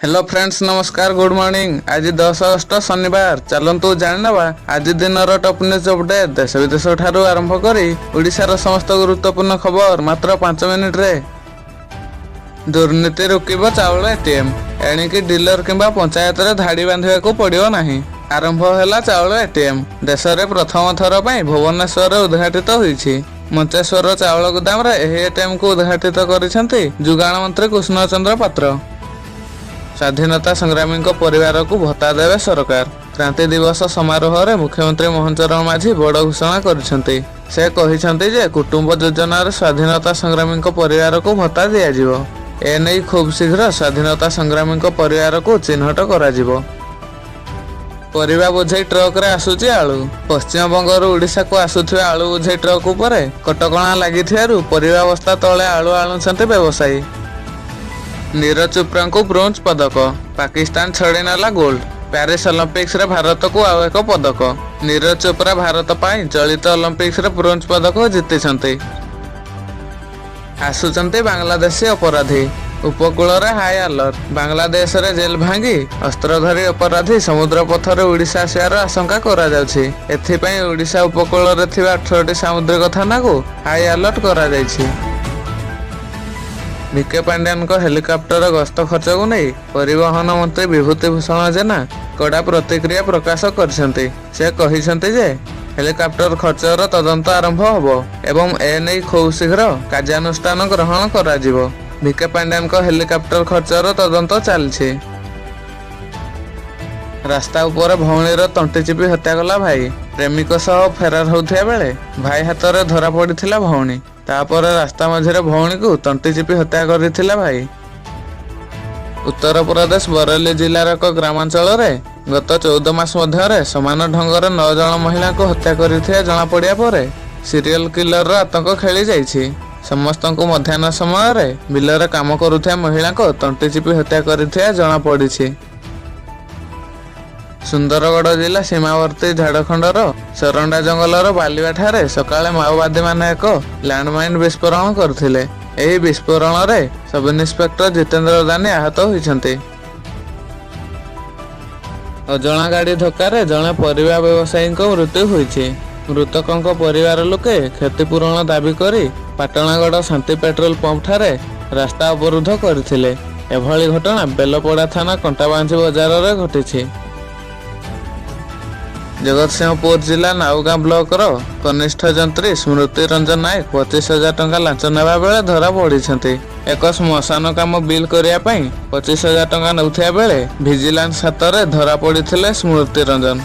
Hello friends नमस्कार good morning. आज 10 अगस्त शनिवार चलतु जाणवा आज दिन टॉप न्यूज अपडेट देश विदेश ठारू आरंभ करी ओडिशार समस्त गुरुत्वपूर्ण खबर मात्र 5 मिनिट रे। दुर्नीति रोकिब चाउल एटीएम एणिकी डीलर किंबा पंचायत रे धाड़ी बांधिबा को पड़िबो नाही। आरंभ हैला चाउल एटीएम देश रे प्रथम थर पई भुवनेश्वर उद्घाटित होईछि। मंचेश्वर चाउल गोदाम रे एही एटीएम को उद्घाटित करिसेंती जुगाण मंत्री कृष्ण चंद्र पात्र। स्वाधीनता संग्रामी परिवार को भत्ता देवे सरकार। क्रांति दिवस समारोह में मुख्यमंत्री मोहन चरण माझी बड़ घोषणा करिसेंती। से कहिसेंती जे कुटुंब योजना स्वाधीनता संग्रामी परिवार को भत्ता दियाजिवो। एने खूब शीघ्र स्वाधीनता संग्रामी परिवार को चिन्हट कराजिवो। परिवा बोझई ट्रक रे आसुची आलू। पश्चिम बंगर ओडिशा को आसुथिबा आलू बोझई ट्रक उपरे कटकणा लागिथियारु परिवा बस्ता तळे आलू आलुछंती व्यवसायी। नीरज चोप्रा को ब्रोंज पदक। पाकिस्तान छड़ी नाला गोल्ड। पेरिस ओलंपिक्स रे भारत को आउ एक पदक। नीरज चोप्रा भारत पाई चलित ओलंपिक्स रे ब्रोंज पदक जीति। आसुचंती बांग्लादेशी अपराधी। उपकूल रे हाई अलर्ट। बांग्लादेश रे जेल भांगी अस्त्रधारी अपराधी समुद्र पथरे ओडिशा आसिबार आशंका करा जाउछि। एथिपई ओडिशा उपकूल रे थिबा 18टी सामुद्रिक थाना को हाई अलर्ट करा जाइछि। विके पांड्यान हेलिकॉप्टर गस्त खर्च को नहीं परिवहन मंत्री विभूति भूषण जेना कड़ा प्रतिक्रिया प्रकाश करछंती। से कहिसंती जे हेलिकॉप्टर खर्चर तदंत आरंभ होबो एवं एने खूब शीघ्र कार्यानुष्ठान ग्रहण करा जिवो। विके पांड्यान हेलिकॉप्टर खर्चर तदंत चलछि। रास्ता उपर भौणीर तंटी चिपी हत्या कला भाई। प्रेमिक सह फेरार होउथिया बेले भाई हाथ में धरा पड़िथिला भौणी। तापर रास्ता मझे भौणी को तंटी चिपी हत्या करथिला भाई। उत्तर प्रदेश बरेली जिलार एक ग्रामांचल रे गत 14 मास मध्य समान ढंगर 9 जन महिला को हत्या करथिया जना पड़िया परे सीरियल किलर आतंक खेली जाइछि। समस्त को मध्याह्न समय रे बिलर काम करुथिया महिला को तंटी चिपी हत्या करथिया जना पड़िछि। सुंदरगढ़ जिला सीमावर्ती झाड़खंडर सरंडा जंगलर बालिवाठारे सकाळे माओवादी माने एक लैंडमाइन विस्फोरण करथिले। एही विस्फोरण रे सब इन्स्पेक्टर जितेंद्र दानी आहत होइछन्ते। अजणा गाड़ी धक्का जड़े परिवा व्यवसायी मृत्यु होइछि। मृतकों परिवार लोके क्षतिपूरण दाबी करी पाटणागढ़ शांति पेट्रोल पंप ठारे रास्ता अवरुद्ध करथिले। एभली घटना बेलपड़ा थाना कंटाबांझी बाजार रे घटिछि। जगतसिंहपुर जिला नाउगां ब्लॉक कनिष्ठ जंत्री स्मृति रंजन नायक 25,000 टंका लांच नेबा बेले धरा पड़िछन्ति। एक श्मशान काम बिल करिया पई 25,000 टंका नउथिया बेले विजिलेंस हाथ में धरा पड़िथिले स्मृति रंजन।